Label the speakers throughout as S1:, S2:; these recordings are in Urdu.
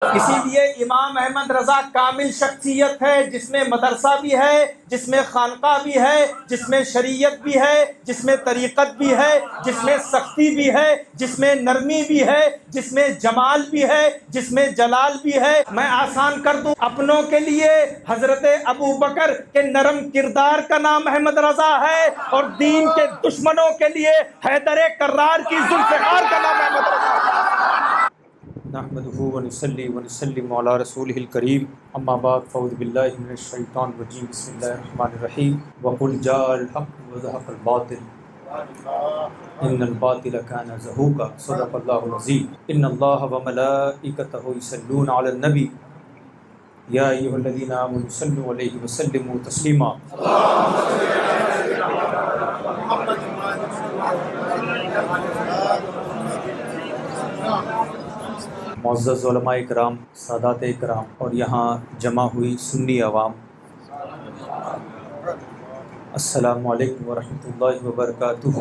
S1: اسی لیے امام احمد رضا کامل شخصیت ہے، جس میں مدرسہ بھی ہے، جس میں خانقاہ بھی ہے، جس میں شریعت بھی ہے، جس میں طریقت بھی ہے، جس میں سختی بھی ہے، جس میں نرمی بھی ہے، جس میں جمال بھی ہے، جس میں جلال بھی ہے۔ میں آسان کر دوں، اپنوں کے لیے حضرت ابو بکر کے نرم کردار کا نام احمد رضا ہے، اور دین کے دشمنوں کے لیے حیدر کرار کی ذوالفقار کا نام احمد رضا ہے۔ نحمده ونصلي ونسلم على رسوله الكريم اما بعد فاعوذ بالله من الشيطان الرجيم بسم الله الرحمن الرحيم وقل جاء الحق وزهق الباطل ان الباطل كان زهوقا صدق الله العظيم ان الله وملائكته يصلون على النبي يا ايها الذين امنوا صلوا عليه وسلموا تسليما معزز علماء کرام، سادات کرام اور یہاں جمع ہوئی سنی عوام، السلام علیکم ورحمۃ اللہ وبرکاتہ۔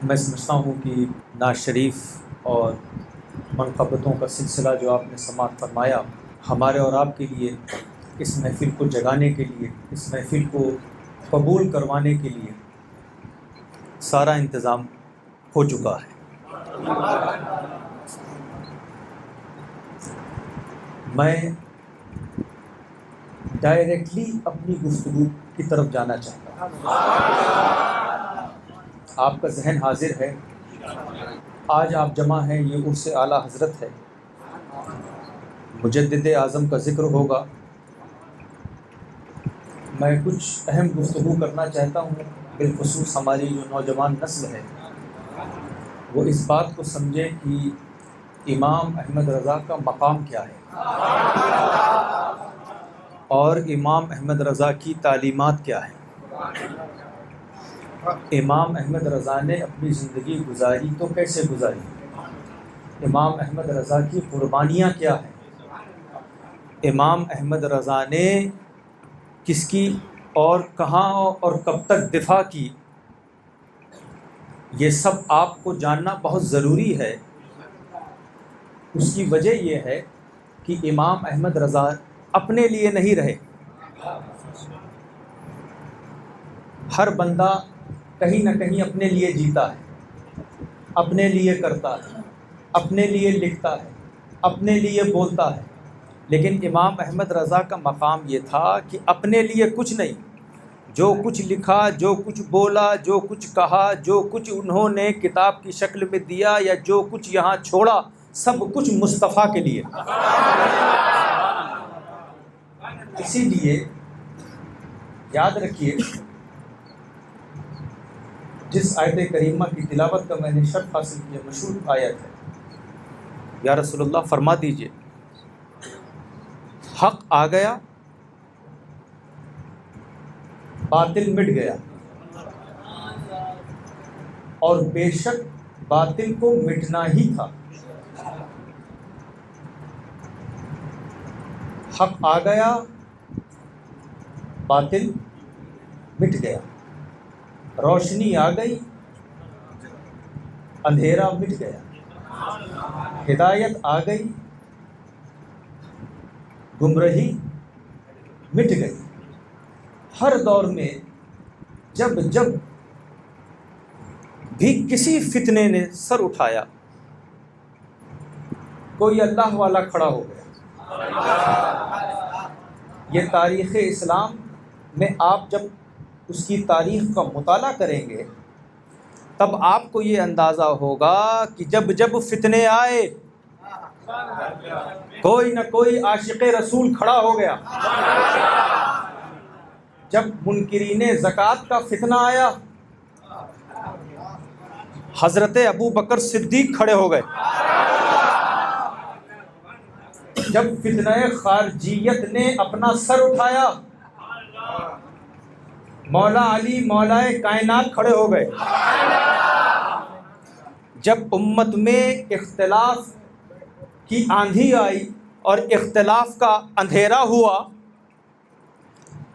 S1: میں سمجھتا ہوں کہ نعت شریف اور منقبتوں کا سلسلہ جو آپ نے سماعت فرمایا، ہمارے اور آپ کے لیے، اس محفل کو جگانے کے لیے، اس محفل کو قبول کروانے کے لیے سارا انتظام ہو چکا ہے۔ میں ڈائریکٹلی اپنی گفتگو کی طرف جانا چاہتا ہوں۔ آپ کا ذہن حاضر ہے، آج آپ جمع ہیں، یہ عرس اعلیٰ حضرت ہے، مجدد اعظم کا ذکر ہوگا۔ میں کچھ اہم گفتگو کرنا چاہتا ہوں، بالخصوص ہماری جو نوجوان نسل ہے وہ اس بات کو سمجھے کہ امام احمد رضا کا مقام کیا ہے اور امام احمد رضا کی تعلیمات کیا ہیں۔ امام احمد رضا نے اپنی زندگی گزاری تو کیسے گزاری، امام احمد رضا کی قربانیاں کیا ہیں، امام احمد رضا نے کس کی اور کہاں اور کب تک دفاع کی، یہ سب آپ کو جاننا بہت ضروری ہے۔ اس کی وجہ یہ ہے کہ امام احمد رضا اپنے لیے نہیں رہے۔ ہر بندہ کہیں نہ کہیں اپنے لیے جیتا ہے، اپنے لیے کرتا ہے، اپنے لیے لکھتا ہے، اپنے لیے بولتا ہے، لیکن امام احمد رضا کا مقام یہ تھا کہ اپنے لیے کچھ نہیں، جو کچھ لکھا، جو کچھ بولا، جو کچھ کہا، جو کچھ انہوں نے کتاب کی شکل میں دیا یا جو کچھ یہاں چھوڑا، سب کچھ مصطفیٰ کے لیے۔ اسی لیے یاد رکھیے، جس آیت کریمہ کی تلاوت کا میں نے شرف حاصل کیا، مشہور آیت ہے، یا رسول اللہ فرما دیجئے، حق آ گیا، باطل مٹ گیا، اور بے شک باطل کو مٹنا ہی تھا۔ حق آ گیا، باطل مٹ گیا، روشنی آ گئی، اندھیرا مٹ گیا، ہدایت آ گئی، گمراہی مٹ گئی۔ ہر دور میں جب جب بھی کسی فتنے نے سر اٹھایا، کوئی اللہ والا کھڑا ہو گیا۔ یہ تاریخ اسلام میں آپ جب اس کی تاریخ کا مطالعہ کریں گے تب آپ کو یہ اندازہ ہوگا کہ جب جب فتنے آئے کوئی نہ کوئی عاشق رسول کھڑا ہو گیا۔ جب منکرین زکوٰۃ کا فتنہ آیا، حضرت ابو بکر صدیق کھڑے ہو گئے۔ جب فتنہ خارجیت نے اپنا سر اٹھایا، مولا علی مولائے کائنات کھڑے ہو گئے۔ جب امت میں اختلاف کی آندھی آئی اور اختلاف کا اندھیرا ہوا،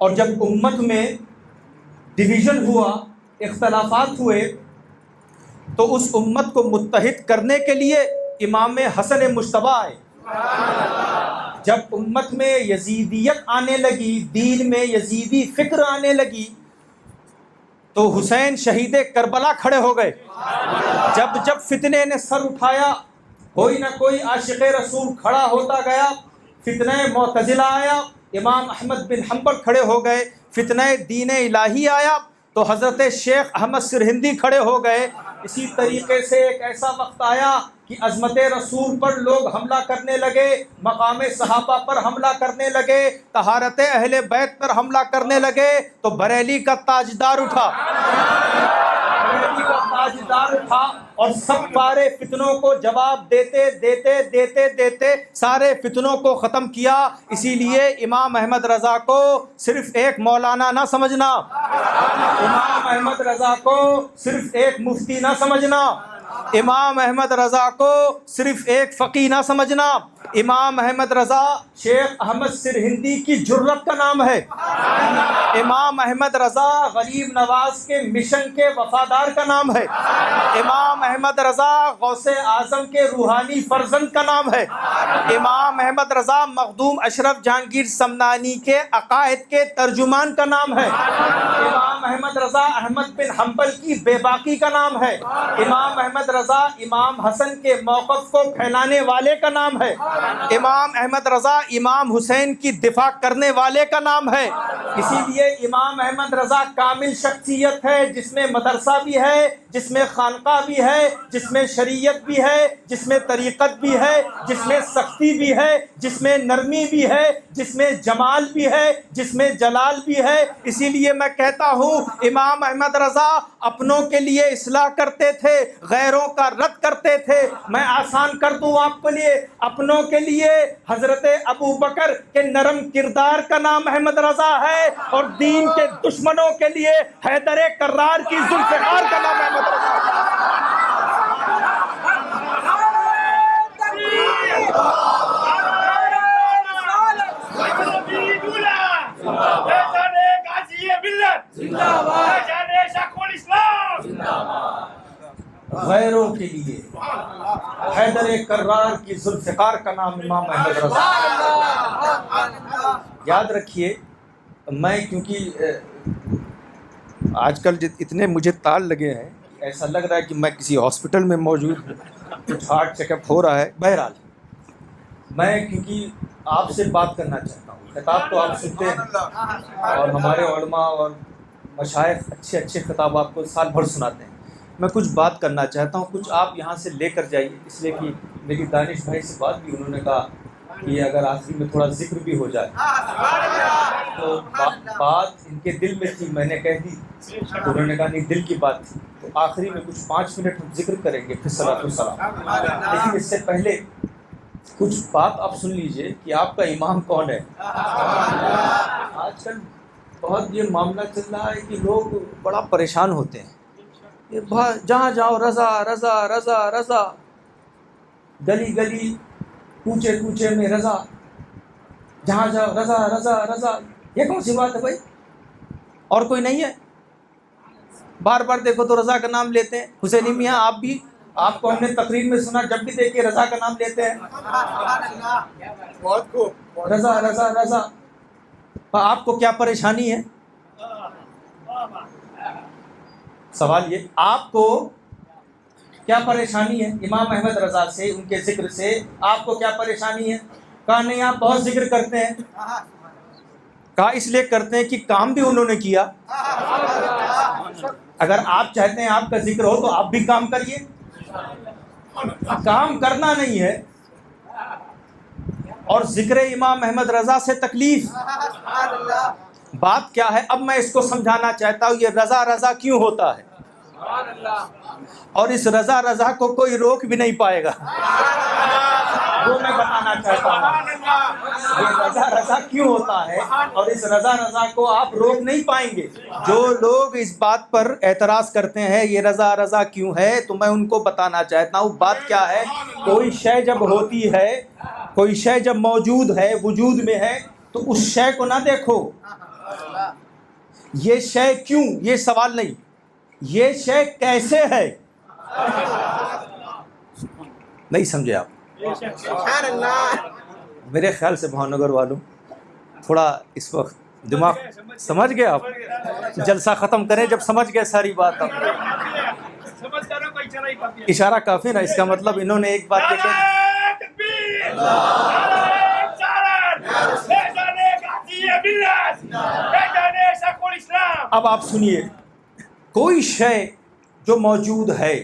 S1: اور جب امت میں ڈویژن ہوا، اختلافات ہوئے، تو اس امت کو متحد کرنے کے لیے امام حسن مجتبیٰ آئے۔ جب امت میں یزیدیت آنے لگی، دین میں یزیدی فکر آنے لگی، تو حسین شہید کربلا کھڑے ہو گئے۔ جب فتنے نے سر اٹھایا، کوئی نہ کوئی عاشق رسول کھڑا ہوتا گیا، فتنہ معتزلہ آیا، امام احمد بن حنبل کھڑے ہو گئے، فتنہ دین الہی آیا تو حضرت شیخ احمد سرہندی کھڑے ہو گئے۔ اسی طریقے سے ایک ایسا وقت آیا کہ عظمت رسول پر لوگ حملہ کرنے لگے، مقام صحابہ پر حملہ کرنے لگے، طہارت اہل بیت پر حملہ کرنے لگے، تو بریلی کا تاجدار اٹھا، اور سب سارے فتنوں کو جواب دیتے سارے فتنوں کو ختم کیا۔ اسی لیے امام احمد رضا کو صرف ایک مولانا نہ سمجھنا، امام احمد رضا کو صرف ایک مفتی نہ سمجھنا، امام احمد رضا کو صرف ایک فقیہ نہ سمجھنا۔ امام احمد رضا شیخ احمد سرہندی کی جرت کا نام ہے، امام احمد رضا غریب نواز کے مشن کے وفادار کا نام ہے، امام احمد رضا غوث اعظم کے روحانی فرزند کا نام ہے، امام احمد رضا مخدوم اشرف جہانگیر سمنانی کے عقائد کے ترجمان کا نام ہے، امام احمد رضا احمد بن حنبل کی بے باکی کا نام ہے، امام احمد رضا امام حسن کے موقف کو پھیلانے والے کا نام ہے، امام احمد رضا امام حسین کی دفاع کرنے والے کا نام ہے۔ اسی لیے امام احمد رضا کامل شخصیت ہے، جس میں مدرسہ بھی ہے، جس میں خانقاہ بھی ہے، جس میں شریعت بھی ہے، جس میں طریقت بھی ہے، جس میں سختی بھی ہے، جس میں نرمی بھی ہے، جس میں جمال بھی ہے، جس میں جلال بھی ہے۔ اسی لیے میں کہتا ہوں امام احمد رضا اپنوں کے لیے اصلاح کرتے تھے، غیروں کا رد کرتے تھے۔ میں آسان کر دوں آپ کے لیے، اپنوں کے لیے حضرت ابو بکر کے نرم کردار کا نام احمد رضا ہے، اور دین کے دشمنوں کے لیے حیدر کرار کی ذوالفقار کا نام احمد رضا ہے۔ غیروں کے لیے حیدر کرار کی ذوالفقار کا نام امام احمد رضا۔ یاد رکھیے، میں کیونکہ آج کل اتنے مجھے تال لگے ہیں، ایسا لگ رہا ہے کہ میں کسی ہاسپٹل میں موجود ہوں، کچھ ہارٹ چیک اپ ہو رہا ہے۔ بہرحال میں کیونکہ آپ سے بات کرنا چاہتا ہوں، خطاب تو آپ سنتے ہیں اور ہمارے علماء اور مشائخ اچھے خطاب آپ کو سال بھر سناتے ہیں، میں کچھ بات کرنا چاہتا ہوں، کچھ آپ یہاں سے لے کر جائیے، اس لیے کہ میری دانش بھائی سے بات بھی، انہوں نے کہا کہ اگر آخری میں تھوڑا ذکر بھی ہو جائے تو بات ان کے دل میں تھی، میں نے کہہ دی، انہوں نے کہا نہیں دل کی بات تھی، تو آخری میں کچھ 5 منٹ ہم ذکر کریں گے پھر صلاۃ والسلام۔ لیکن اس سے پہلے کچھ بات آپ سن لیجئے کہ آپ کا امام کون ہے۔ آج کل بہت یہ معاملہ چل رہا ہے کہ لوگ بڑا پریشان ہوتے ہیں، جہاں جاؤ رضا رضا رضا رضا، گلی گلی کوچے کوچے میں رضا، جہاں جاؤ رضا رضا رضا۔ یہ کون سی بات ہے بھائی؟ اور کوئی نہیں ہے؟ بار بار دیکھو تو رضا کا نام لیتے ہیں۔ حسینی میاں آپ بھی، آپ کو ہم نے تقریر میں سنا، جب بھی دیکھیے رضا کا نام لیتے ہیں، رضا رضا رضا۔ آپ کو کیا پریشانی ہے؟ سوال یہ، آپ کو کیا پریشانی ہے امام احمد رضا سے، ان کے ذکر سے؟ آپ کو کیا پریشانی ہے؟ کہا نہیں آپ بہت ذکر کرتے ہیں۔ کہا اس لیے کرتے ہیں کہ کام بھی انہوں نے کیا۔ اگر آپ چاہتے ہیں آپ کا ذکر ہو تو آپ بھی کام کریے، کام کرنا نہیں ہے۔ اور ذکر امام احمد رضا سے تکلیف، بات کیا ہے؟ اب میں اس کو سمجھانا چاہتا ہوں، یہ رضا رضا کیوں ہوتا ہے، اور اس رضا رضا کو کوئی روک بھی نہیں پائے گا، وہ میں بتانا چاہتا ہوں۔ یہ رضا رضا کیوں ہوتا ہے اور اس رضا رضا کو آپ روک نہیں پائیں گے۔ جو لوگ اس بات پر اعتراض کرتے ہیں یہ رضا رضا کیوں ہے، تو میں ان کو بتانا چاہتا ہوں بات کیا ہے۔ کوئی شے جب ہوتی ہے، کوئی شے جب موجود ہے، وجود میں ہے، تو اس شے کو نہ دیکھو یہ شے کیوں، یہ سوال نہیں، یہ شے کیسے ہے۔ نہیں سمجھے آپ؟ میرے خیال سے بھاونگر والوں تھوڑا اس وقت دماغ سمجھ گئے آپ؟ جلسہ ختم کریں جب سمجھ گئے ساری بات آپ. اشارہ کافی نا، اس کا مطلب انہوں نے ایک بات دیکھی. اب آپ سنیے، کوئی شے جو موجود ہے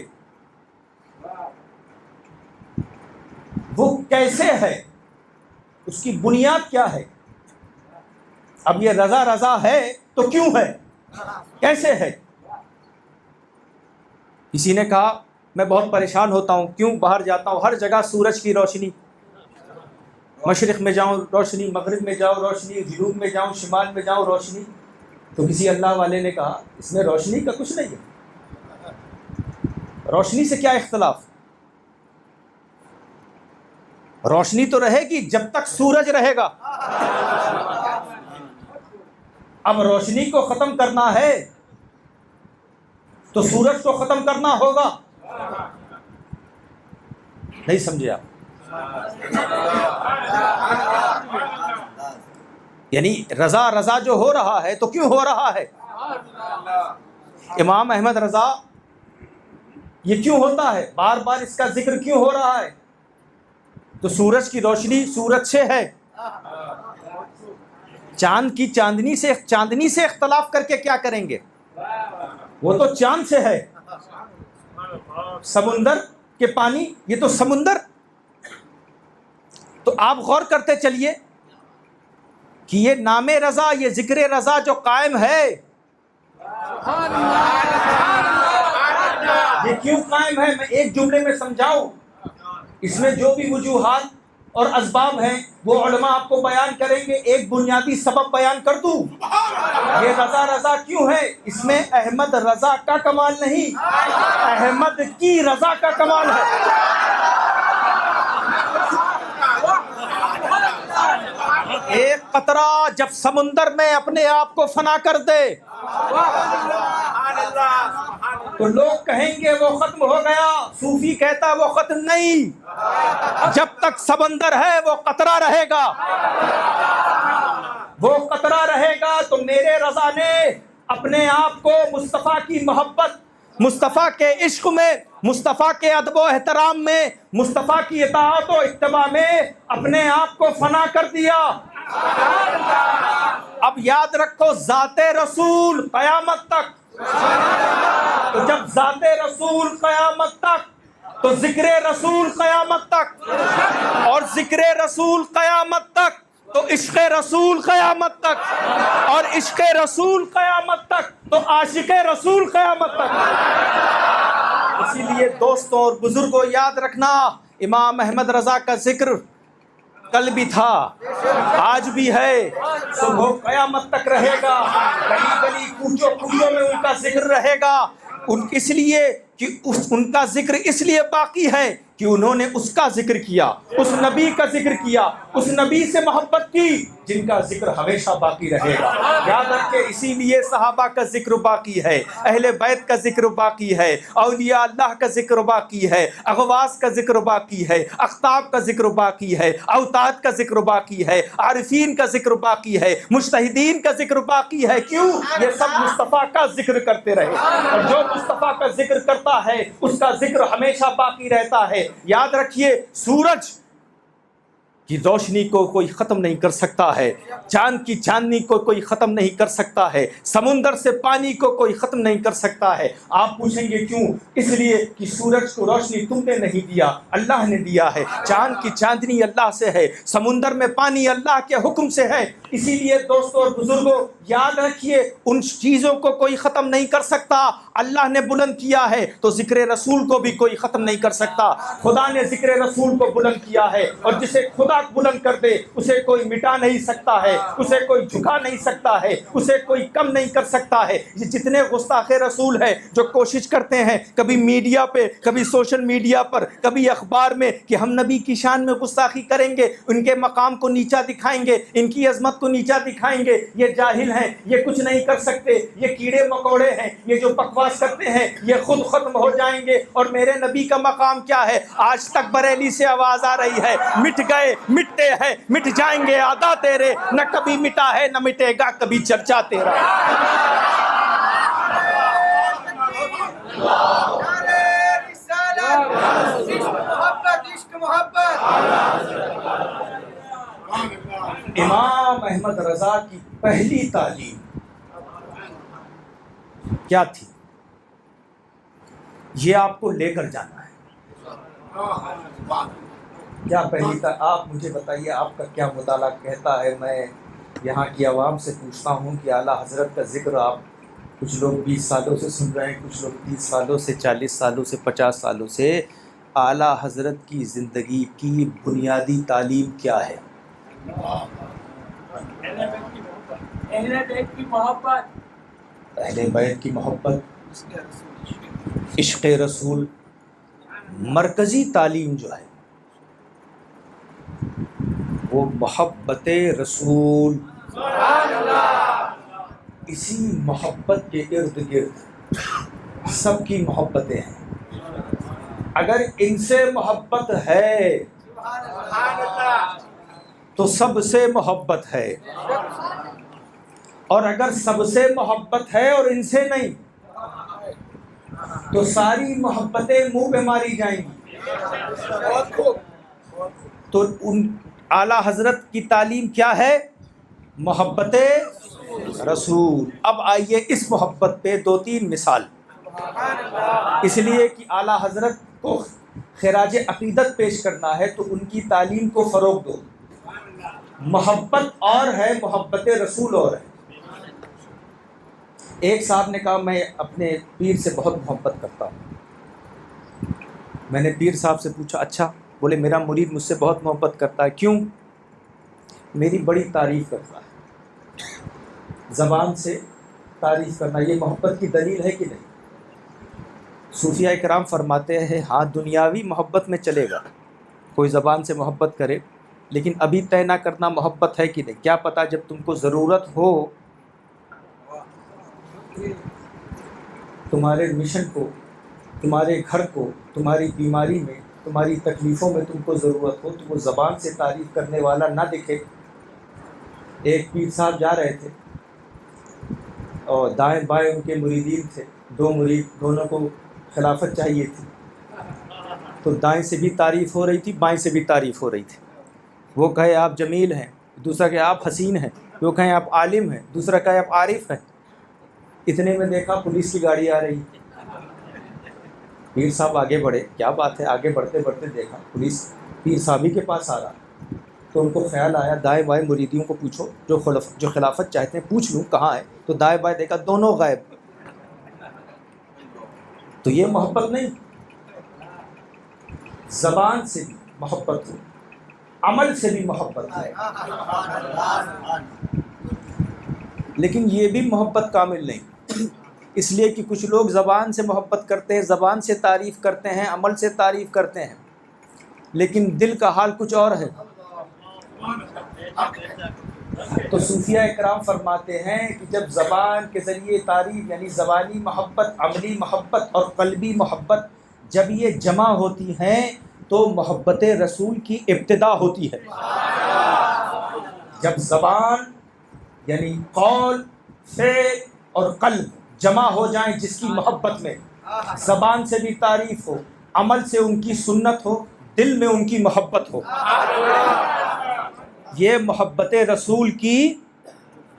S1: وہ کیسے ہے، اس کی بنیاد کیا ہے؟ اب یہ رضا رضا ہے تو کیوں ہے، کیسے ہے؟ کسی نے کہا میں بہت پریشان ہوتا ہوں، کیوں باہر جاتا ہوں ہر جگہ سورج کی روشنی، مشرق میں جاؤں روشنی، مغرب میں جاؤ روشنی، جنوب میں جاؤں شمال میں جاؤں روشنی. تو کسی اللہ والے نے کہا اس میں روشنی کا کچھ نہیں ہے، روشنی سے کیا اختلاف؟ روشنی تو رہے گی جب تک سورج رہے گا. اب روشنی کو ختم کرنا ہے تو سورج کو ختم کرنا ہوگا. نہیں سمجھے آپ؟ یعنی رضا رضا جو ہو رہا ہے تو کیوں ہو رہا ہے؟ امام احمد رضا یہ کیوں ہوتا ہے، بار بار اس کا ذکر کیوں ہو رہا ہے؟ تو سورج کی روشنی سورج سے ہے، چاند کی چاندنی سے اختلاف کر کے کیا کریں گے؟ وہ تو چاند سے ہے. سمندر کے پانی یہ تو سمندر. تو آپ غور کرتے چلیے کہ یہ نام رضا، یہ ذکر رضا جو قائم ہے یہ کیوں قائم ہے؟ میں ایک جملے میں سمجھاؤں، اس میں جو بھی وجوہات اور اسباب ہیں وہ علماء آپ کو بیان کریں گے. ایک بنیادی سبب بیان کر دوں، یہ رضا رضا کیوں ہے؟ اس میں احمد رضا کا کمال نہیں، احمد کی رضا کا کمال ہے. ایک قطرہ جب سمندر میں اپنے آپ کو فنا کر دے تو لوگ کہیں گے وہ ختم ہو گیا. صوفی کہتا وہ ختم نہیں، جب تک سمندر ہے وہ قطرہ رہے گا، وہ قطرہ رہے گا. تو میرے رضا نے اپنے آپ کو مصطفیٰ کی محبت، مصطفیٰ کے عشق میں، مصطفیٰ کے ادب و احترام میں، مصطفیٰ کی اطاعت و اتباع میں اپنے آپ کو فنا کر دیا. اب یاد رکھو ذات رسول قیامت تک، تو جب ذات رسول قیامت تک تو ذکر رسول قیامت تک، اور ذکر رسول قیامت تک تو عشق رسول قیامت تک، اور عشق رسول قیامت تک تو عاشق رسول قیامت تک. اسی لیے دوستوں اور بزرگوں یاد رکھنا، امام احمد رضا کا ذکر کل بھی تھا، آج بھی ہے، صبح قیامت تک رہے گا، گلی گلی کوچوں کوچوں میں ان کا ذکر رہے گا. اس لیے کہ ان کا ذکر اس لیے باقی ہے کہ انہوں نے اس کا ذکر کیا، اس نبی کا ذکر کیا، اس نبی سے محبت کی جن کا ذکر ہمیشہ باقی رہے گا. یاد رکھیں، اسی لیے صحابہ کا ذکر باقی ہے، اہل بیت کا ذکر باقی ہے، اولیاء اللہ کا ذکر باقی ہے، اغواث کا ذکر باقی ہے، اقطاب کا ذکر باقی ہے، اوتاد کا ذکر باقی ہے، عارفین کا ذکر باقی ہے، مجتہدین کا ذکر باقی ہے. کیوں؟ یہ سب مصطفیٰ کا ذکر کرتے رہے، اور جو مصطفیٰ کا ذکر کرتا ہے اس کا ذکر ہمیشہ باقی رہتا ہے. یاد رکھیے، سورج کی روشنی کو کوئی ختم نہیں کر سکتا ہے، چاند کی چاندنی کو کوئی ختم نہیں کر سکتا ہے، سمندر سے پانی کو کوئی ختم نہیں کر سکتا ہے. آپ پوچھیں گے کیوں؟ اس لیے کہ سورج کو روشنی تم نے نہیں دیا، اللہ نے دیا ہے. چاند کی چاندنی اللہ سے ہے، سمندر میں پانی اللہ کے حکم سے ہے. اسی لیے دوستوں اور بزرگوں یاد رکھیے، ان چیزوں کو کوئی ختم نہیں کر سکتا. اللہ نے بلند کیا ہے تو ذکر رسول کو بھی کوئی ختم نہیں کر سکتا. خدا نے ذکر رسول کو بلند کیا ہے، اور جسے خدا بلند کر دے اسے کوئی مٹا نہیں سکتا ہے، اسے کوئی جھکا نہیں سکتا ہے، اسے کوئی کم نہیں کر سکتا ہے. یہ جتنے گستاخ رسول ہیں جو کوشش کرتے ہیں کبھی میڈیا پہ، کبھی سوشل میڈیا پر، کبھی اخبار میں کہ ہم نبی کی شان میں گستاخی کریں گے، ان کے مقام کو نیچا دکھائیں گے، ان کی عظمت کو نیچا دکھائیں گے، یہ جاہل ہیں، یہ کچھ نہیں کر سکتے، یہ کیڑے مکوڑے ہیں، یہ جو بکواس اعتراض کرتے ہیں یہ خود ختم ہو جائیں گے، اور میرے نبی کا مقام کیا ہے؟ آج تک بریلی سے آواز آ رہی ہے مٹ گئے مٹتے ہیں مٹ جائیں گے آدھا تیرے، نہ کبھی مٹا ہے نہ مٹے گا کبھی چرچا تیرا۔ امام احمد رضا کی پہلی تعلیم کیا تھی؟ یہ آپ کو لے کر جانا ہے۔ کیا پہلی آپ مجھے بتائیے، آپ کا کیا مطالعہ کہتا ہے؟ میں یہاں کی عوام سے پوچھتا ہوں کہ اعلیٰ حضرت کا ذکر آپ کچھ لوگ 20 سالوں سے سن رہے ہیں، کچھ لوگ 30 سالوں سے، 40 سالوں سے، 50 سالوں سے۔ اعلیٰ حضرت کی زندگی کی بنیادی تعلیم کیا ہے؟
S2: اہل بیت کی محبت،
S1: اہل بیت کی محبت، عشق رسول۔ مرکزی تعلیم جو ہے وہ محبت رسول، اسی محبت کے ارد گرد سب کی محبتیں ہیں۔ اگر ان سے محبت ہے تو سب سے محبت ہے، اور اگر سب سے محبت ہے اور ان سے نہیں تو ساری محبتیں منہ پہ ماری جائیں گی۔ تو ان اعلیٰ حضرت کی تعلیم کیا ہے؟ محبت رسول۔ اب آئیے اس محبت پہ 2-3 مثال، اس لیے کہ اعلیٰ حضرت کو خراج عقیدت پیش کرنا ہے تو ان کی تعلیم کو فروغ دو۔ محبت اور ہے، محبت رسول اور ہے۔ ایک صاحب نے کہا میں اپنے پیر سے بہت محبت کرتا ہوں۔ میں نے پیر صاحب سے پوچھا اچھا؟ بولے میرا مرید مجھ سے بہت محبت کرتا ہے، کیوں؟ میری بڑی تعریف کرتا ہے۔ زبان سے تعریف کرنا یہ محبت کی دلیل ہے کہ نہیں؟ صوفیہ کرام فرماتے ہیں ہاں دنیاوی محبت میں چلے گا، کوئی زبان سے محبت کرے، لیکن ابھی طے نہ کرنا محبت ہے کہ نہیں۔ کیا پتہ جب تم کو ضرورت ہو، تمہارے مشن کو، تمہارے گھر کو، تمہاری بیماری میں، تمہاری تکلیفوں میں تم کو ضرورت ہو، تو وہ زبان سے تعریف کرنے والا نہ دکھے۔ ایک پیر صاحب جا رہے تھے اور دائیں بائیں ان کے مریدین تھے، 2 مرید، دونوں کو خلافت چاہیے تھی، تو دائیں سے بھی تعریف ہو رہی تھی بائیں سے بھی تعریف ہو رہی تھی۔ وہ کہے آپ جمیل ہیں، دوسرا کہے آپ حسین ہیں، وہ کہیں آپ عالم ہیں، دوسرا کہے آپ عارف ہیں۔ اتنے میں دیکھا پولیس کی گاڑی آ رہی، پیر صاحب آگے بڑھے، کیا بات ہے، آگے بڑھتے بڑھتے دیکھا پولیس پیر صاحب ہی کے پاس آ رہا، تو ان کو خیال آیا دائیں بائیں مریدیوں کو پوچھو جو خلافت چاہتے ہیں، پوچھ لوں کہاں ہے، تو دائیں بائیں دیکھا دونوں غائب۔ تو یہ محبت نہیں، زبان سے بھی محبت ہو، عمل سے بھی محبت ہے، لیکن یہ بھی محبت کامل نہیں، اس لیے کہ کچھ لوگ زبان سے محبت کرتے ہیں، زبان سے تعریف کرتے ہیں، عمل سے تعریف کرتے ہیں، لیکن دل کا حال کچھ اور ہے۔ تو صوفیہ اکرام فرماتے ہیں کہ جب زبان کے ذریعے تعریف یعنی زبانی محبت، عملی محبت اور قلبی محبت جب یہ جمع ہوتی ہیں تو محبت رسول کی ابتدا ہوتی ہے۔ جب زبان یعنی قول، فعل اور قلب جمع ہو جائیں جس کی محبت میں، زبان سے بھی تعریف ہو، عمل سے ان کی سنت ہو، دل میں ان کی محبت ہو، یہ محبت رسول کی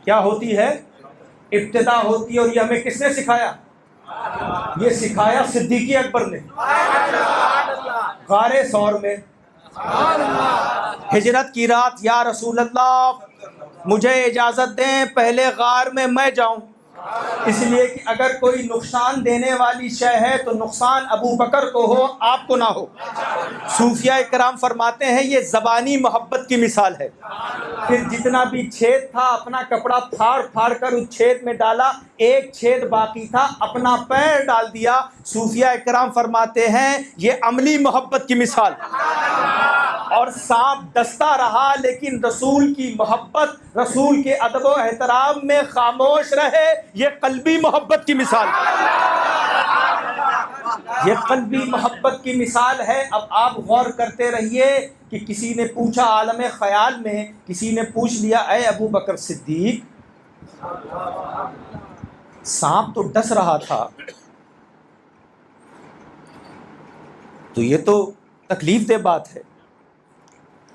S1: کیا ہوتی ہے؟ ابتدا ہوتی ہے۔ اور یہ ہمیں کس نے سکھایا؟ یہ سکھایا صدیق اکبر نے غار ثور میں، ہجرت کی رات، یا رسول اللہ مجھے اجازت دیں پہلے غار میں میں جاؤں، اس لیے کہ اگر کوئی نقصان دینے والی شے ہے تو نقصان ابو بکر کو ہو، آپ کو نہ ہو۔ صوفیہ کرام فرماتے ہیں یہ زبانی محبت کی مثال ہے۔ پھر جتنا بھی چھید تھا اپنا کپڑا پھاڑ پھاڑ کر اس چھید میں ڈالا، ایک چھید باقی تھا اپنا پیر ڈال دیا۔ صوفیہ کرام فرماتے ہیں یہ عملی محبت کی مثال، اور سانپ ڈستا رہا لیکن رسول کی محبت، رسول کے ادب و احترام میں خاموش رہے، یہ قلبی محبت کی مثال۔ یہ قلبی محبت کی مثال ہے. اب آپ غور کرتے رہیے کہ کسی نے پوچھا عالم خیال میں، کسی نے پوچھ لیا اے ابو بکر صدیق، سانپ تو ڈس رہا تھا، تو یہ تو تکلیف دہ بات ہے،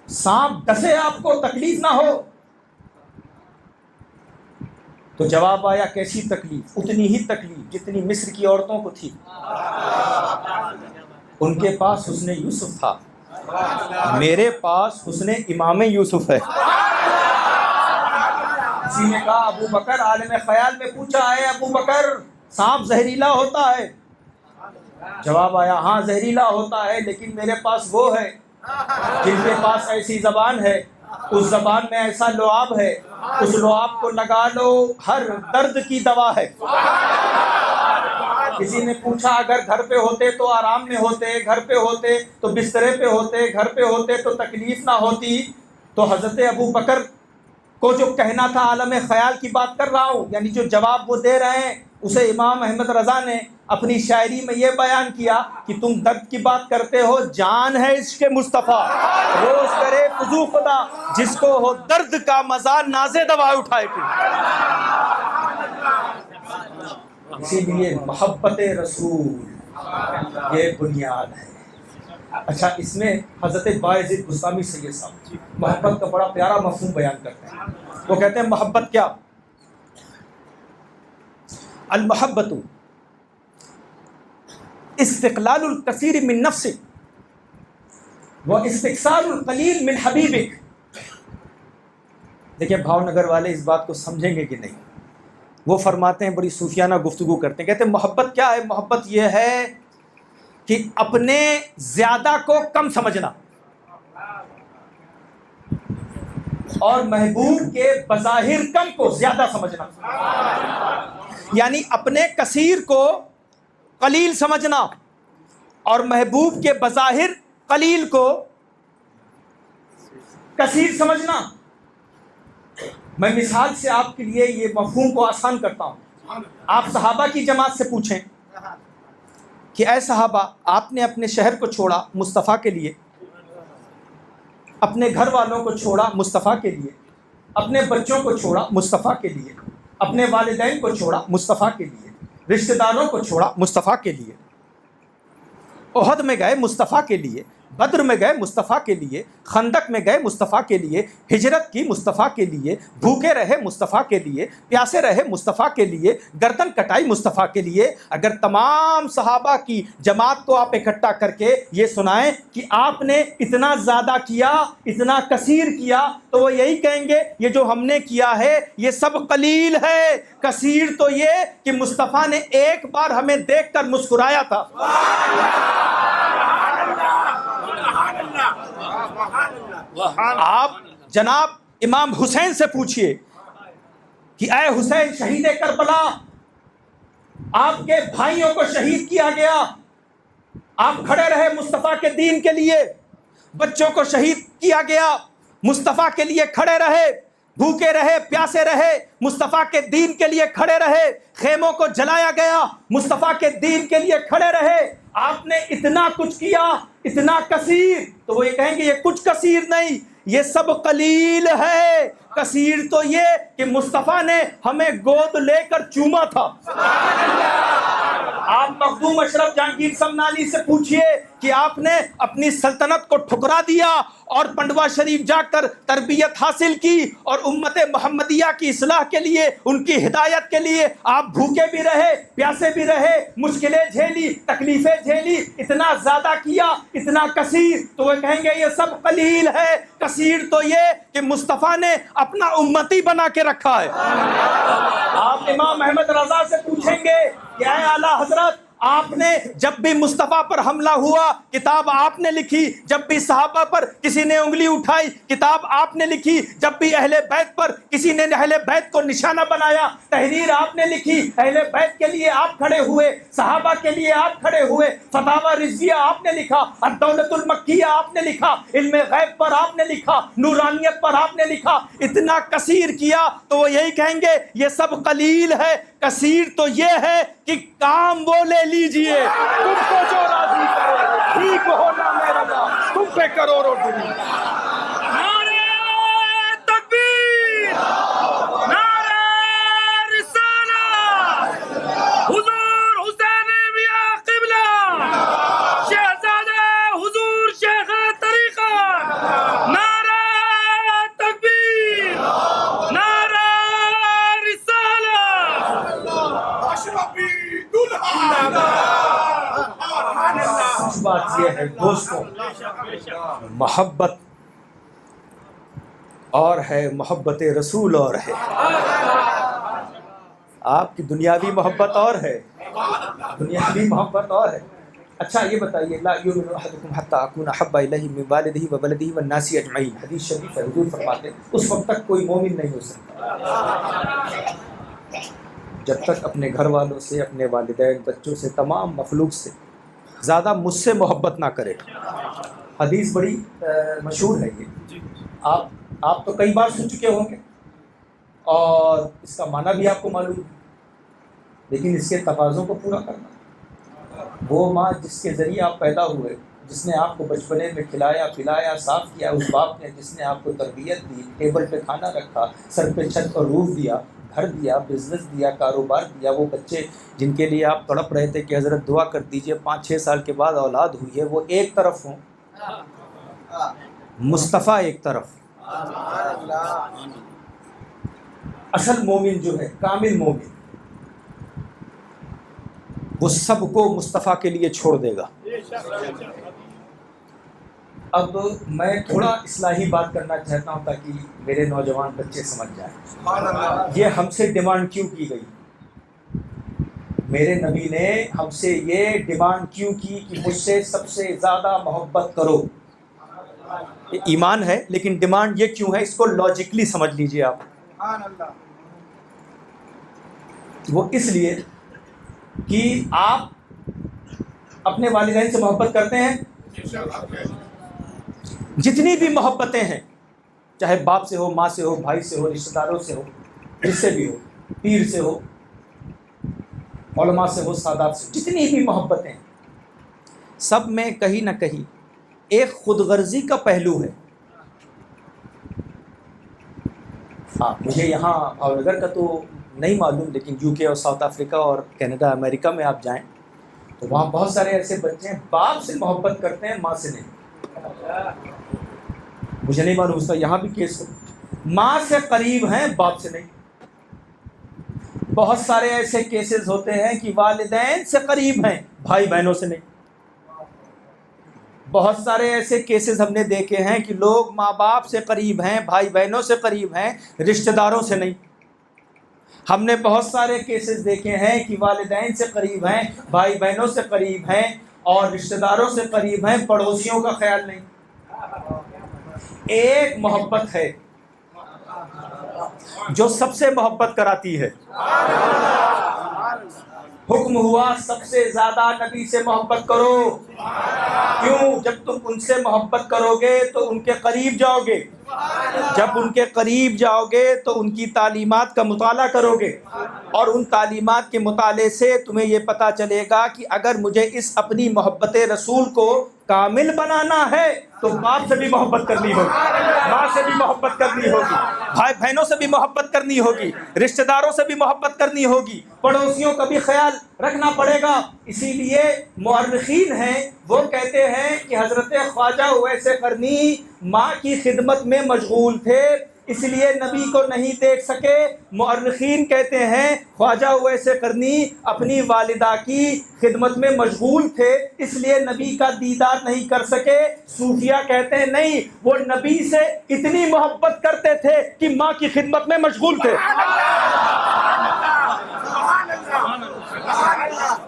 S1: سانپ ڈسے آپ کو تکلیف نہ ہو. تو جواب آیا کیسی تکلیف؟ اتنی ہی تکلیف جتنی مصر کی عورتوں کو تھی. ان کے پاس حسن یوسف تھا، میرے پاس حسن امام یوسف ہے. کسی نے کہا ابو بکر، عالم خیال میں پوچھا ہے ابو بکر سانپ زہریلا ہوتا ہے؟ جواب آیا ہاں زہریلا ہوتا ہے، لیکن میرے پاس وہ ہے جن کے پاس ایسی زبان ہے، اس زبان میں ایسا لعاب ہے، اس لعاب کو لگا لو ہر درد کی دوا ہے. کسی نے پوچھا اگر گھر پہ ہوتے تو آرام میں ہوتے، گھر پہ ہوتے تو بسترے پہ ہوتے، گھر پہ ہوتے تو تکلیف نہ ہوتی. تو حضرت ابو بکر کو جو کہنا تھا، عالم خیال کی بات کر رہا ہوں، یعنی جو جواب وہ دے رہے ہیں اسے امام احمد رضا نے اپنی شاعری میں یہ بیان کیا کہ تم درد کی بات کرتے ہو، جان ہے عشق مصطفیٰ روز کرے فضو خدا، جس کو ہو درد کا مزہ نازے دوا اٹھائے تو. اسی لیے محبت رسول یہ بنیاد ہے. اچھا، اس میں حضرت باعزید بستامی سید صاحب محبت کا بڑا پیارا مفہوم بیان کرتے ہیں. وہ کہتے ہیں محبت کیا؟ المحبت استقلال الکثیر من نفسک و استکثار القلیل من حبیبک. دیکھیں بھاؤ نگر والے اس بات کو سمجھیں گے کہ نہیں. وہ فرماتے ہیں، بڑی صوفیانہ گفتگو کرتے ہیں، کہتے ہیں محبت کیا ہے؟ محبت یہ ہے کہ اپنے زیادہ کو کم سمجھنا اور محبوب کے بظاہر کم کو زیادہ سمجھنا. یعنی اپنے کثیر کو قلیل سمجھنا اور محبوب کے بظاہر قلیل کو کثیر سمجھنا. میں مثال سے آپ کے لیے یہ مفہوم کو آسان کرتا ہوں. آپ صحابہ کی جماعت سے پوچھیں کہ اے صحابہ، آپ نے اپنے شہر کو چھوڑا مصطفیٰ کے لیے، اپنے گھر والوں کو چھوڑا مصطفیٰ کے لیے، اپنے بچوں کو چھوڑا مصطفیٰ کے لیے، اپنے والدین کو چھوڑا مصطفیٰ کے لیے، رشتہ داروں کو چھوڑا مصطفیٰ کے لیے، احد میں گئے مصطفیٰ کے لیے، بدر میں گئے مصطفیٰ کے لیے، خندق میں گئے مصطفیٰ کے لیے، ہجرت کی مصطفیٰ کے لیے، بھوکے رہے مصطفیٰ کے لیے، پیاسے رہے مصطفیٰ کے لیے، گردن کٹائی مصطفیٰ کے لیے. اگر تمام صحابہ کی جماعت کو آپ اکٹھا کر کے یہ سنائیں کہ آپ نے اتنا زیادہ کیا، اتنا کثیر کیا، تو وہ یہی کہیں گے یہ جو ہم نے کیا ہے یہ سب قلیل ہے. کثیر تو یہ کہ مصطفیٰ نے ایک بار ہمیں دیکھ کر مسکرایا تھا. آپ جناب امام حسین سے پوچھئے کہ اے حسین شہید کربلا، آپ کے بھائیوں کو شہید کیا گیا، آپ کھڑے رہے مصطفیٰ کے دین کے لیے، بچوں کو شہید کیا گیا، مصطفیٰ کے لیے کھڑے رہے، بھوکے رہے پیاسے رہے، مصطفیٰ کے دین کے لیے کھڑے رہے، خیموں کو جلایا گیا، مصطفیٰ کے دین کے لیے کھڑے رہے، آپ نے اتنا کچھ کیا، اتنا کثیر. تو وہ یہ کہیں گے یہ کچھ کثیر نہیں، یہ سب قلیل ہے. کثیر تو یہ کہ مصطفیٰ نے ہمیں گود لے کر چوما تھا. آپ مخدوم اشرف جہانگیر سمنانی سے پوچھئے کہ آپ نے اپنی سلطنت کو ٹھکرا دیا اور پنڈوا شریف جا کر تربیت حاصل کی اور امت محمدیہ کی اصلاح کے لیے، ان کی ہدایت کے لیے آپ بھوکے بھی رہے، پیاسے بھی رہے، مشکلیں جھیلی، تکلیفیں جھیلی، اتنا زیادہ کیا، اتنا کثیر. تو وہ کہیں گے یہ سب قلیل ہے. کثیر تو یہ کہ مصطفیٰ نے اپنا امتی بنا کے رکھا ہے. آپ امام احمد رضا سے پوچھیں گے کہ اے اعلیٰ حضرت، آپ نے جب بھی مصطفیٰ پر حملہ ہوا کتاب آپ نے لکھی، جب بھی صحابہ پر کسی نے انگلی اٹھائی کتاب آپ نے لکھی، جب بھی اہل بیت پر کسی نے اہل بیت کو نشانہ بنایا تحریر آپ نے لکھی، اہل بیت کے لیے آپ کھڑے ہوئے، صحابہ کے لیے آپ کھڑے ہوئے، فتاوی رضویہ آپ نے لکھا، الدولۃ المکیہ آپ نے لکھا، علم غیب پر آپ نے لکھا، نورانیت پر آپ نے لکھا. اتنا کثیر کیا تو وہ یہی کہیں گے یہ سب قلیل ہے. کثیر تو یہ ہے کہ کام وہ لے لیجئے، تم کو جو راضی کرے، ٹھیک ہو نہ میرا رضا، تم پہ کروڑوں دنیا۔
S2: نعرہ تکبیر، نعرہ رسالت، حضور حسین میاں قبلہ، شہزادہ حضور شیخ طریقت، نعرہ تکبیر، نعرہ رسالت۔
S3: اشرفی دلہا
S1: سچ بات یہ ہے دوستوں، محبت اور ہے، محبت رسول اور ہے۔ آپ کی دنیاوی محبت اور ہے، دنیاوی محبت اور ہے۔ اچھا یہ بتائیے، لا یؤمن احدکم حتی اکون احب الیہ من والدہ وولدہ والناس اجمعین، حدیث شریف ہے، حضور فرماتے ہیں اس وقت تک کوئی مومن نہیں ہو سکتا جب تک اپنے گھر والوں سے، اپنے والدین، بچوں سے، تمام مخلوق سے زیادہ مجھ سے محبت نہ کرے۔ حدیث بڑی مشہور ہے یہ، آپ تو کئی بار سن چکے ہوں گے اور اس کا معنی بھی آپ کو معلوم ہے، لیکن اس کے تقاضوں کو پورا کرنا۔ وہ ماں جس کے ذریعے آپ پیدا ہوئے، جس نے آپ کو بچپنے میں کھلایا پلایا صاف کیا، اس باپ نے جس نے آپ کو تربیت دی، ٹیبل پہ کھانا رکھا، سر پہ چھت پر روف دیا، گھر دیا، بزنس دیا، کاروبار دیا، وہ بچے جن کے لیے آپ تڑپ رہے تھے کہ حضرت دعا کر دیجئے 5-6 سال کے بعد اولاد ہوئی ہے، وہ ایک طرف ہوں، مصطفیٰ ایک طرف۔ اصل مومن جو ہے، کامل مومن، وہ سب کو مصطفیٰ کے لیے چھوڑ دے گا۔ اب میں تھوڑا اصلاحی بات کرنا چاہتا ہوں تاکہ میرے نوجوان بچے سمجھ جائیں۔ یہ ہم سے ڈیمانڈ کیوں کی گئی؟ میرے نبی نے ہم سے یہ ڈیمانڈ کیوں کی کہ مجھ سے سب سے زیادہ محبت کرو؟ یہ ایمان ہے، لیکن ڈیمانڈ یہ کیوں ہے؟ اس کو لاجکلی سمجھ لیجئے آپ۔ وہ اس لیے کہ آپ اپنے والدین سے محبت کرتے ہیں، جتنی بھی محبتیں ہیں، چاہے باپ سے ہو، ماں سے ہو، بھائی سے ہو، رشتہ داروں سے ہو، جس سے بھی ہو، پیر سے ہو، علماء سے ہو، سادات سے، جتنی بھی محبتیں ہیں، سب میں کہیں نہ کہیں ایک خود غرضی کا پہلو ہے۔ ہاں مجھے یہاں بھاونگر کا تو نہیں معلوم، لیکن یو کے اور ساؤتھ افریقہ اور کینیڈا، امریکہ میں آپ جائیں تو وہاں بہت سارے ایسے بچے ہیں باپ سے محبت کرتے ہیں، ماں سے نہیں۔ مجھے نہیں معلوم اس کا یہاں بھی کیس ہو، ماں سے قریب ہیں، باپ سے نہیں۔ بہت سارے ایسے کیسز ہوتے ہیں کہ والدین سے قریب ہیں، بھائی بہنوں سے نہیں۔ بہت سارے ایسے کیسز ہم نے دیکھے ہیں کہ لوگ ماں باپ سے قریب ہیں، بھائی بہنوں سے قریب ہیں، رشتہ داروں سے نہیں۔ ہم نے بہت سارے کیسز دیکھے ہیں کہ والدین سے قریب ہیں، بھائی بہنوں سے قریب ہیں اور رشتہ داروں سے قریب ہیں، پڑوسیوں کا خیال نہیں۔ ایک محبت ہے جو سب سے محبت کراتی ہے۔ حکم ہوا سب سے زیادہ نبی سے محبت کرو، کیوں؟ جب تم ان سے محبت کرو گے تو ان کے قریب جاؤ گے، جب ان کے قریب جاؤ گے تو ان کی تعلیمات کا مطالعہ کرو گے، اور ان تعلیمات کے مطالعے سے تمہیں یہ پتہ چلے گا کہ اگر مجھے اس اپنی محبت رسول کو کامل بنانا ہے تو باپ سے بھی محبت کرنی ہوگی، ماں سے بھی محبت کرنی ہوگی، بھائی بہنوں سے بھی محبت کرنی ہوگی، رشتہ داروں سے بھی محبت کرنی ہوگی، پڑوسیوں کا بھی خیال رکھنا پڑے گا۔ اسی لیے مورخین ہیں وہ کہتے ہیں کہ حضرت خواجہ اویس قرنی ماں کی خدمت میں مشغول تھے، اس لیے نبی کو نہیں دیکھ سکے۔ مورخین کہتے ہیں خواجہ اویس قرنی اپنی والدہ کی خدمت میں مشغول تھے، اس لیے نبی کا دیدار نہیں کر سکے۔ صوفیہ کہتے ہیں نہیں، وہ نبی سے اتنی محبت کرتے تھے کہ ماں کی خدمت میں مشغول تھے۔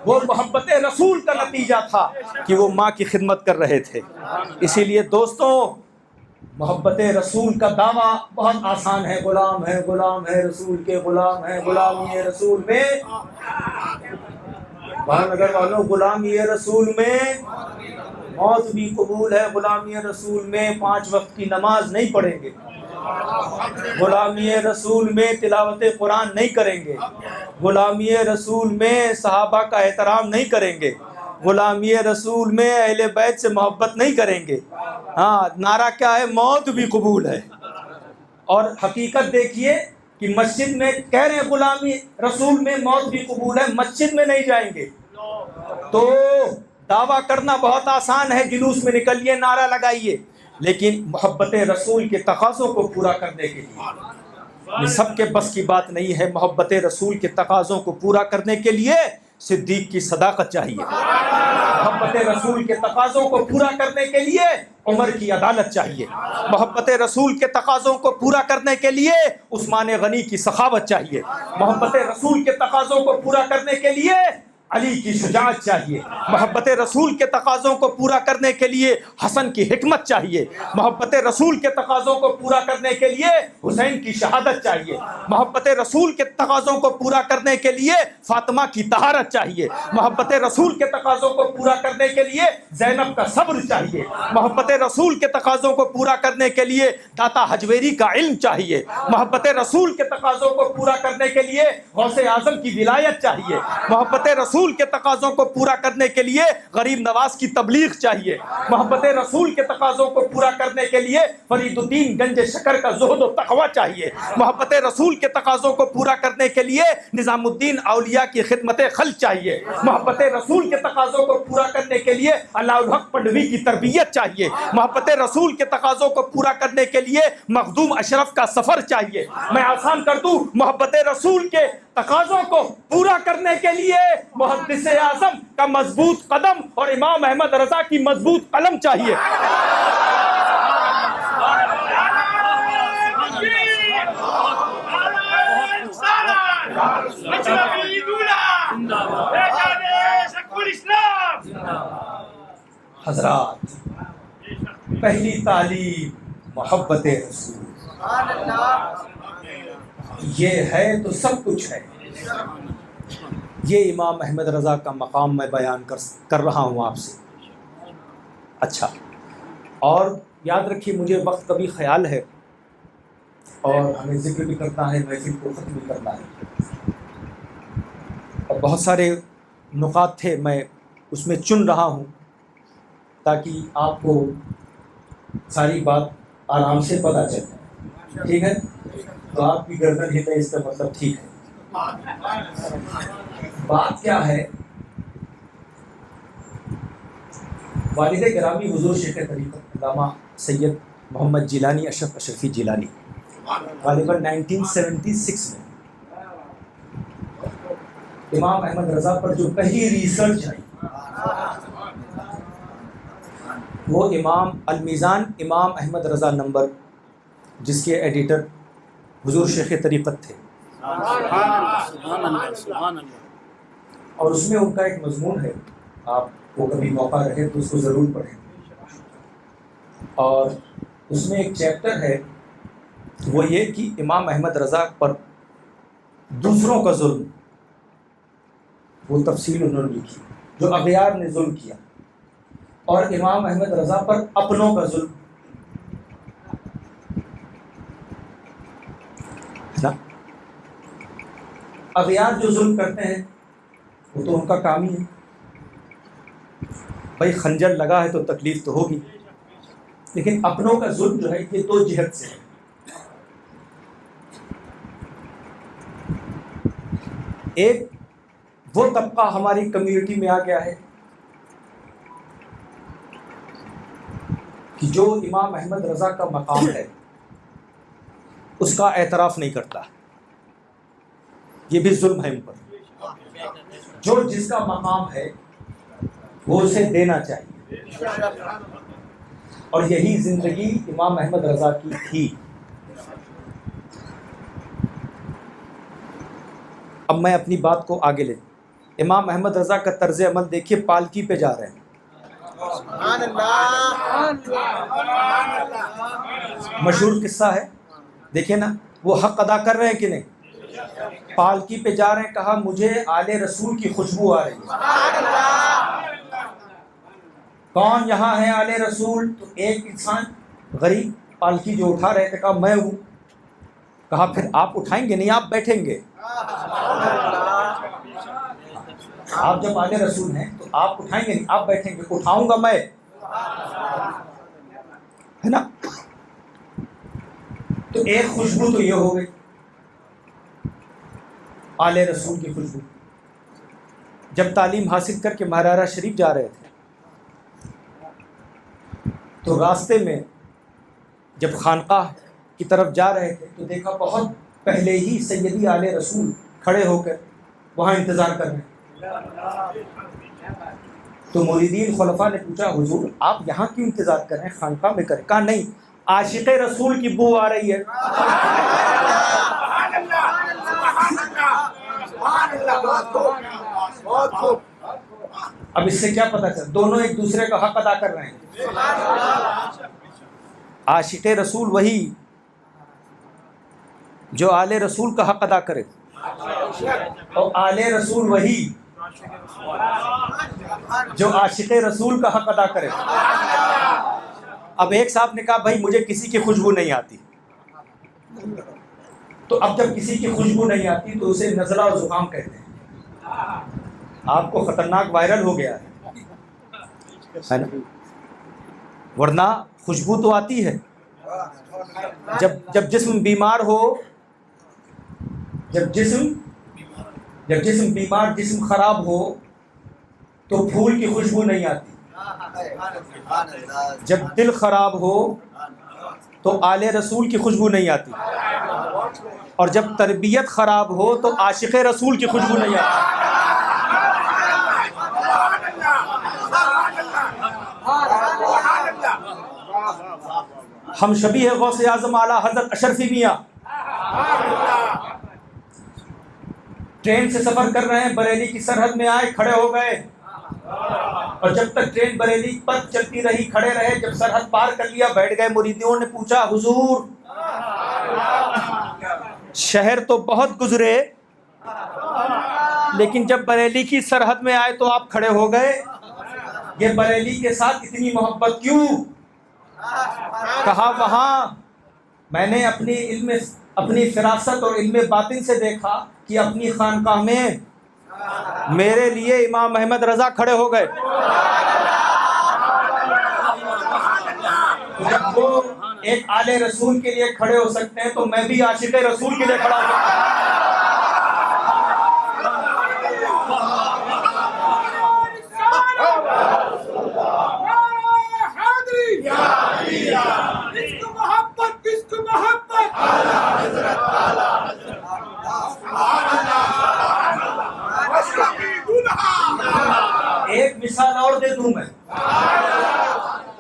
S1: وہ محبت رسول کا نتیجہ تھا کہ وہ ماں کی خدمت کر رہے تھے۔ اسی لیے دوستوں، محبت رسول کا دعویٰ بہت آسان ہے، غلام ہے، غلام ہے رسول کے، غلام ہے، غلامی رسول میں، بھاونگر والوں، غلامی رسول میں موت بھی قبول ہے، غلامی رسول میں 5 وقت کی نماز نہیں پڑھیں گے، غلامی رسول میں تلاوت قرآن نہیں کریں گے، غلامی رسول میں صحابہ کا احترام نہیں کریں گے، غلامی رسول میں اہل بیت سے محبت نہیں کریں گے۔ ہاں، نعرہ کیا ہے؟ موت بھی قبول ہے۔ اور حقیقت دیکھیے کہ مسجد میں کہہ رہے ہیں غلامی رسول میں موت بھی قبول ہے، مسجد میں نہیں جائیں گے۔ تو دعویٰ کرنا بہت آسان ہے، جلوس میں نکلیے، نعرہ لگائیے، لیکن محبت رسول کے تقاضوں کو پورا کرنے کے لیے یہ سب کے بس کی بات نہیں ہے۔ محبت رسول کے تقاضوں کو پورا کرنے کے لیے صدیق کی صداقت چاہیے، محبت رسول کے تقاضوں کو پورا کرنے کے لیے عمر کی عدالت چاہیے، محبت رسول کے تقاضوں کو پورا کرنے کے لیے عثمان غنی کی سخاوت چاہیے، محبت رسول کے تقاضوں کو پورا کرنے کے لیے علی کی شجاعت چاہیے، محبت رسول کے تقاضوں کو پورا کرنے کے لیے حسن کی حکمت چاہیے، محبت رسول کے تقاضوں کو پورا کرنے کے لیے حسین کی شہادت چاہیے، محبت رسول کے تقاضوں کو پورا کرنے کے لیے فاطمہ کی طہارت چاہیے، محبت رسول کے تقاضوں کو پورا کرنے کے لیے زینب کا صبر چاہیے، محبت رسول کے تقاضوں کو پورا کرنے کے لیے داتا حجویری کا علم چاہیے، محبت رسول کے تقاضوں کو پورا کرنے کے لیے غوث اعظم کی ولایت چاہیے، محبت رسول کے تقاضوں کو پورا کرنے کے لیے غریب نواز کی تبلیغ چاہیے، محبت رسول کے تقاضوں کو پورا کرنے کے لیے فرید الدین گنج شکر کا زہد و تقوی چاہیے، محبت رسول کے تقاضوں کو پورا کرنے کے لیے نظام الدین اولیاء کی خدمت خلق چاہیے، محبت رسول کے تقاضوں کو پورا کرنے کے لیے علاء الحق پنڈوی کی تربیت چاہیے، محبت رسول کے تقاضوں کو پورا کرنے کے لیے مخدوم اشرف کا سفر چاہیے۔ میں آسان کر دوں، محبت رسول کے تقاضوں کو پورا کرنے کے لیے محدث اعظم کا مضبوط قدم اور امام احمد رضا کی مضبوط قلم چاہیے۔ حضرات، پہلی تعلیم محبت رسول، یہ ہے تو سب کچھ ہے۔ یہ امام احمد رضا کا مقام میں بیان کر رہا ہوں آپ سے۔ اچھا، اور یاد رکھیے، مجھے وقت کا بھی خیال ہے اور ہمیں ذکر بھی کرنا ہے، محفل کو ختم بھی کرنا ہے، اور بہت سارے نکات تھے، میں اس میں چن رہا ہوں تاکہ آپ کو ساری بات آرام سے پتہ چلے۔ ٹھیک ہے؟ تو آپ کی گردن ہلے، اس کا مطلب ٹھیک ہے۔ بات کیا ہے؟ والد گرامی حضور شیخ طریقت علامہ سید محمد جیلانی اشرف اشرفی جیلانی غالباً 1976 میں امام احمد رضا پر جو پہلی ریسرچ آئی وہ امام المیزان امام احمد رضا نمبر، جس کے ایڈیٹر حضور شیخ طریقت تھے، اور اس میں ان کا ایک مضمون ہے، آپ کو کبھی موقع رہے تو اس کو ضرور پڑھیں، اور اس میں ایک چیپٹر ہے وہ یہ کہ امام احمد رضا پر دوسروں کا ظلم، وہ تفصیل انہوں نے لکھی، جو اغیار نے ظلم کیا، اور امام احمد رضا پر اپنوں کا ظلم نا۔ اغیار جو ظلم کرتے ہیں وہ تو ان کا کام ہی ہے، بھائی خنجر لگا ہے تو تکلیف تو ہوگی، لیکن اپنوں کا ظلم جو ہے یہ دو جہت سے ہے۔ ایک وہ طبقہ ہماری کمیونٹی میں آ گیا ہے کہ جو امام احمد رضا کا مقام ہے اس کا اعتراف نہیں کرتا، یہ بھی ظلم ہے ان پر۔ جو جس کا مقام ہے وہ اسے دینا چاہیے، اور یہی زندگی امام احمد رضا کی تھی۔ اب میں اپنی بات کو آگے لے، امام احمد رضا کا طرز عمل دیکھیے، پالکی پہ جا رہے ہیں، مشہور قصہ ہے، دیکھیں نا، وہ حق ادا کر رہے ہیں کہ نہیں؟ پالکی پہ جا رہے ہیں، کہا مجھے آل رسول کی خوشبو آ رہی ہے۔ کون یہاں ہے آل رسول؟ تو ایک انسان غریب پالکی جو اٹھا رہے تھے کہا میں ہوں. کہا پھر آپ اٹھائیں گے نہیں، آپ بیٹھیں گے. آپ جب آل رسول ہیں تو آپ اٹھائیں گے نہیں، آپ بیٹھیں گے. اٹھاؤں گا میں، ہے نا. تو ایک خوشبو تو یہ ہو گئی آل رسول کی خوشبو. جب تعلیم حاصل کر کے مہرارہ شریف جا رہے تھے تو راستے میں جب خانقاہ کی طرف جا رہے تھے تو دیکھا بہت پہلے ہی سیدی آل رسول کھڑے ہو کر وہاں انتظار کر رہے ہیں. تو مریدین خلفاء نے پوچھا حضور آپ یہاں کیوں انتظار کر رہے ہیں، خانقاہ میں کریں؟ کہا نہیں، عاشق رسول کی بو آ رہی ہے. اب اس سے کیا پتہ چلا؟ دونوں ایک دوسرے کا حق ادا کر رہے ہیں. عاشق رسول وہی جو آل رسول کا حق ادا کرے، اور آل رسول وہی جو عاشق رسول کا حق ادا کرے. اب ایک صاحب نے کہا بھائی مجھے کسی کی خوشبو نہیں آتی. تو اب جب کسی کی خوشبو نہیں آتی تو اسے نزلہ اور زکام کہتے ہیں. آپ کو خطرناک وائرل ہو گیا ہے نا، ورنہ خوشبو تو آتی ہے. جب جسم بیمار ہو، جب جسم بیمار، جسم خراب ہو تو پھول کی خوشبو نہیں آتی. جب دل خراب ہو تو آل رسول کی خوشبو نہیں آتی، اور جب تربیت خراب ہو تو عاشق رسول کی خوشبو نہیں آتی. ہم شبیہ غوث اعظم اعلیٰ حضرت اشرفی میاں ٹرین سے سفر کر رہے ہیں، بریلی کی سرحد میں آئے، کھڑے ہو گئے، اور جب تک ٹرین بریلی پر چلتی رہی کھڑے رہے. جب سرحد پار کر لیا بیٹھ گئے. مریدوں نے پوچھا حضور شہر تو بہت گزرے لیکن جب بریلی کی سرحد میں آئے تو آپ کھڑے ہو گئے، یہ بریلی کے ساتھ اتنی محبت کیوں؟ کہا وہاں میں نے اپنی فراست اور علم باطن سے دیکھا کہ اپنی خانقاہ میں میرے لیے امام احمد رضا کھڑے ہو گئے. جب وہ ایک آل رسول کے لیے کھڑے ہو سکتے ہیں تو میں بھی عاشق رسول کے لیے کھڑا ہو سکتا ہوں. ایک مثال اور دے دوں میں.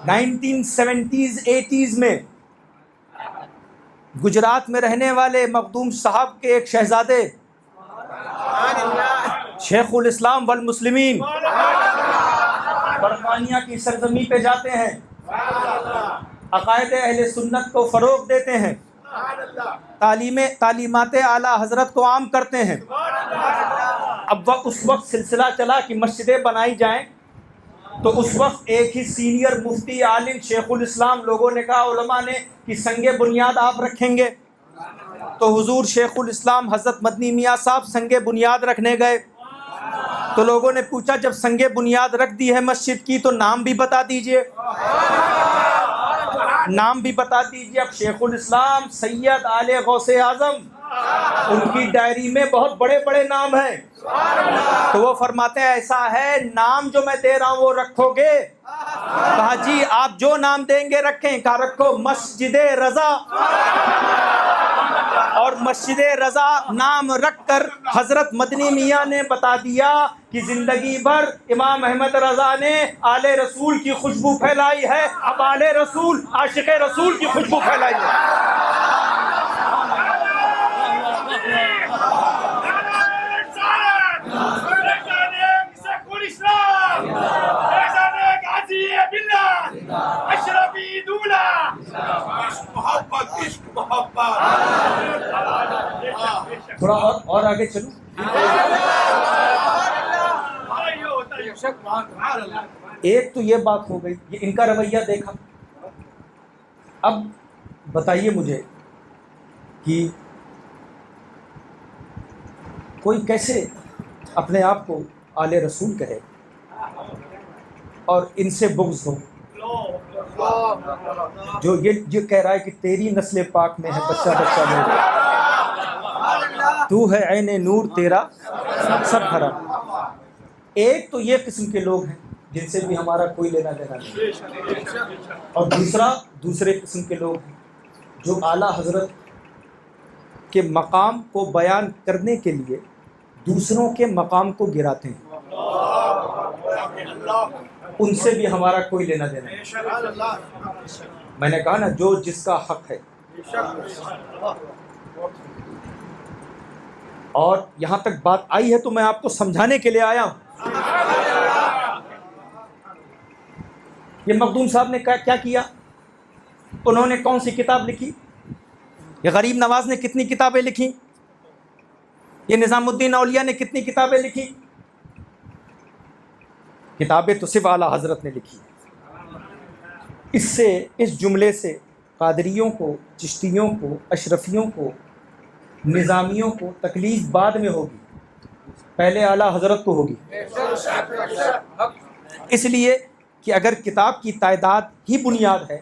S1: 1970s 80s میں گجرات میں رہنے والے مخدوم صاحب کے ایک شہزادے شیخ الاسلام والمسلمین برطانیہ کی سرزمین پہ جاتے ہیں، عقائد اہل سنت کو فروغ دیتے ہیں، تعلیمات اعلیٰ حضرت کو عام کرتے ہیں. اب اس وقت سلسلہ چلا کہ مسجدیں بنائی جائیں، تو اس وقت ایک ہی سینئر مفتی عالم شیخ الاسلام، لوگوں نے کہا علماء نے کہ سنگ بنیاد آپ رکھیں گے. تو حضور شیخ الاسلام حضرت مدنی میاں صاحب سنگ بنیاد رکھنے گئے. تو لوگوں نے پوچھا جب سنگ بنیاد رکھ دی ہے مسجد کی تو نام بھی بتا دیجئے. نام بھی بتا دیجئے. اب شیخ الاسلام سید آل غوث اعظم، ان کی ڈائری میں بہت بڑے بڑے نام ہیں. تو وہ فرماتے ہیں ایسا ہے نام جو میں دے رہا ہوں وہ رکھو گے؟ کہا جی آپ جو نام دیں گے رکھیں. کہا رکھو مسجد رضا. اور مسجد رضا نام رکھ کر حضرت مدنی میاں نے بتا دیا کہ زندگی بھر امام احمد رضا نے آل رسول کی خوشبو پھیلائی ہے، اب آل رسول عاشق رسول کی خوشبو پھیلائی ہے. تھوڑا اور آگے چلو. ایک تو یہ بات ہو گئی، یہ ان کا رویہ دیکھا. اب بتائیے مجھے کہ کوئی کیسے اپنے آپ کو آل رسول کہے اور ان سے بغض ہو؟ جو یہ کہہ رہا ہے کہ تیری نسل پاک میں ہے بچہ بچہ میرا، تو ہے عین نور تیرا سب بھرا۔ ایک تو یہ قسم کے لوگ ہیں جن سے بھی ہمارا کوئی لینا دینا نہیں، اور دوسرے قسم کے لوگ ہیں جو اعلیٰ حضرت کے مقام کو بیان کرنے کے لیے دوسروں کے مقام کو گراتے ہیں، ان سے بھی ہمارا کوئی لینا دینا نہیں۔ میں نے کہا نا، جو جس کا حق ہے۔ اور یہاں تک بات آئی ہے تو میں آپ کو سمجھانے کے لیے آیا ہوں۔ یہ مخدوم صاحب نے کیا کیا؟ انہوں نے کون سی کتاب لکھی؟ یہ غریب نواز نے کتنی کتابیں لکھی؟ یہ نظام الدین اولیاء نے کتنی کتابیں لکھی؟ کتابیں تو صرف اعلیٰ حضرت نے لکھی۔ اس جملے سے قادریوں کو، چشتیوں کو، اشرفیوں کو، نظامیوں کو تکلیف بعد میں ہوگی، پہلے اعلیٰ حضرت کو ہوگی۔ اس لیے کہ اگر کتاب کی تعداد ہی بنیاد ہے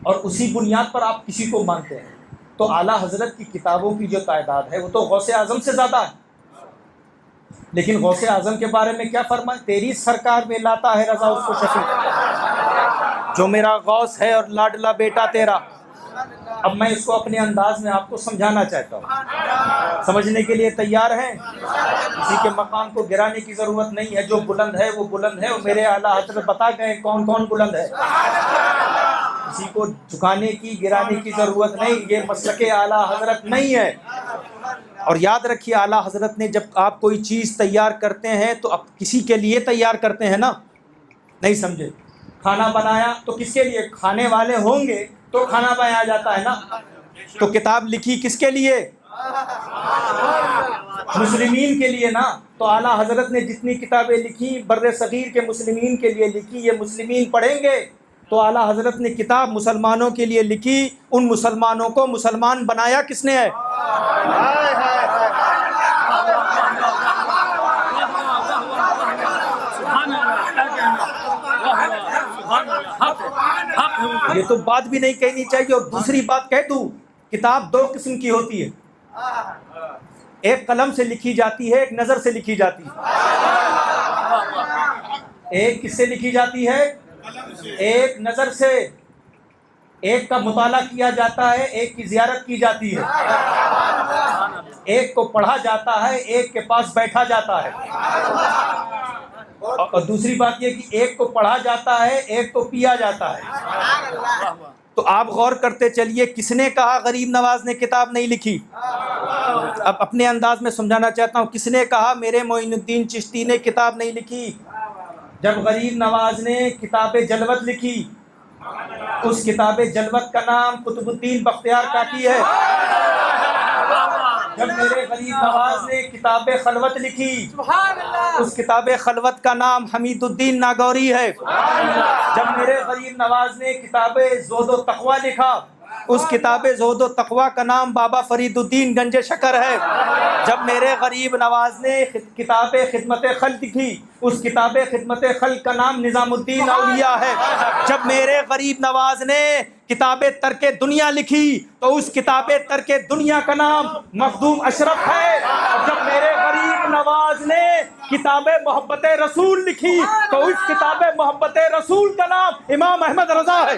S1: اور اسی بنیاد پر آپ کسی کو مانتے ہیں، تو اعلیٰ حضرت کی کتابوں کی جو تعداد ہے وہ تو غوث اعظم سے زیادہ ہے۔ لیکن غوث اعظم کے بارے میں کیا فرمائے؟ تیری سرکار میں لاتا ہے رضا اس کو شفیع، جو میرا غوث ہے اور لاڈلا بیٹا تیرا۔ اب میں اس کو اپنے انداز میں آپ کو سمجھانا چاہتا ہوں، سمجھنے کے لیے تیار ہیں؟ کسی کے مقام کو گرانے کی ضرورت نہیں ہے، جو بلند ہے وہ بلند ہے، اور میرے اعلیٰ حضرت بتا گئے کون کون بلند ہے۔ کسی کو جھکانے کی، گرانے کی ضرورت نہیں، یہ مسلک اعلیٰ حضرت نہیں ہے۔ اور یاد رکھیے، اعلیٰ حضرت نے جب آپ کوئی چیز تیار کرتے ہیں تو آپ کسی کے لیے تیار کرتے ہیں نا، نہیں سمجھے؟ کھانا بنایا تو کس کے لیے؟ کھانے والے ہوں گے تو کھانا بنایا جاتا ہے نا۔ تو کتاب لکھی کس کے لیے؟ مسلمین کے لیے نا۔ تو اعلیٰ حضرت نے جتنی کتابیں لکھی بر صغیر کے مسلمین کے لیے لکھی، یہ مسلمین پڑھیں گے۔ تو اعلیٰ حضرت نے کتاب مسلمانوں کے لیے لکھی، ان مسلمانوں کو مسلمان بنایا کس نے ہے؟ یہ تو بات بھی نہیں کہنی چاہیے۔ اور دوسری بات کہہ دوں، کتاب دو قسم کی ہوتی ہے، ایک قلم سے لکھی جاتی ہے، ایک نظر سے لکھی جاتی ہے۔ ایک کس سے لکھی جاتی ہے؟ ایک نظر سے، ایک کا مطالعہ کیا جاتا ہے، ایک کی زیارت کی جاتی ہے، ایک کو پڑھا جاتا ہے، ایک کے پاس بیٹھا جاتا ہے۔ اور دوسری بات یہ کہ ایک کو پڑھا جاتا ہے، ایک کو پیا جاتا ہے۔ تو آپ غور کرتے چلیے، کس نے کہا غریب نواز نے کتاب نہیں لکھی؟ اب اپنے انداز میں سمجھانا چاہتا ہوں، کس نے کہا میرے معین الدین چشتی نے کتاب نہیں لکھی؟ جب غریب نواز نے کتاب جلوت لکھی، اس کتاب جلوت کا نام قطب الدین بختیار کاکی ہے۔ جب میرے غریب نواز نے کتاب خلوت لکھی، اس کتاب خلوت کا نام حمید الدین ناگوری ہے۔ جب میرے غریب نواز نے کتاب زہد و تقوی لکھا، اس کتاب زہد و تقوی کا نام بابا فرید الدین گنج شکر ہے۔ جب میرے غریب نواز نے کتاب خدمت خلق لکھی، اس کتاب خدمت خلق کا نام نظام الدین اولیاء ہے۔ جب میرے غریب نواز نے کتاب ترک دنیا لکھی تو اس کتاب ترک دنیا کا نام مخدوم اشرف ہے۔ جب میرے غریب نواز نے کتاب محبت رسول لکھی تو اس کتاب محبت رسول کا نام امام احمد رضا ہے۔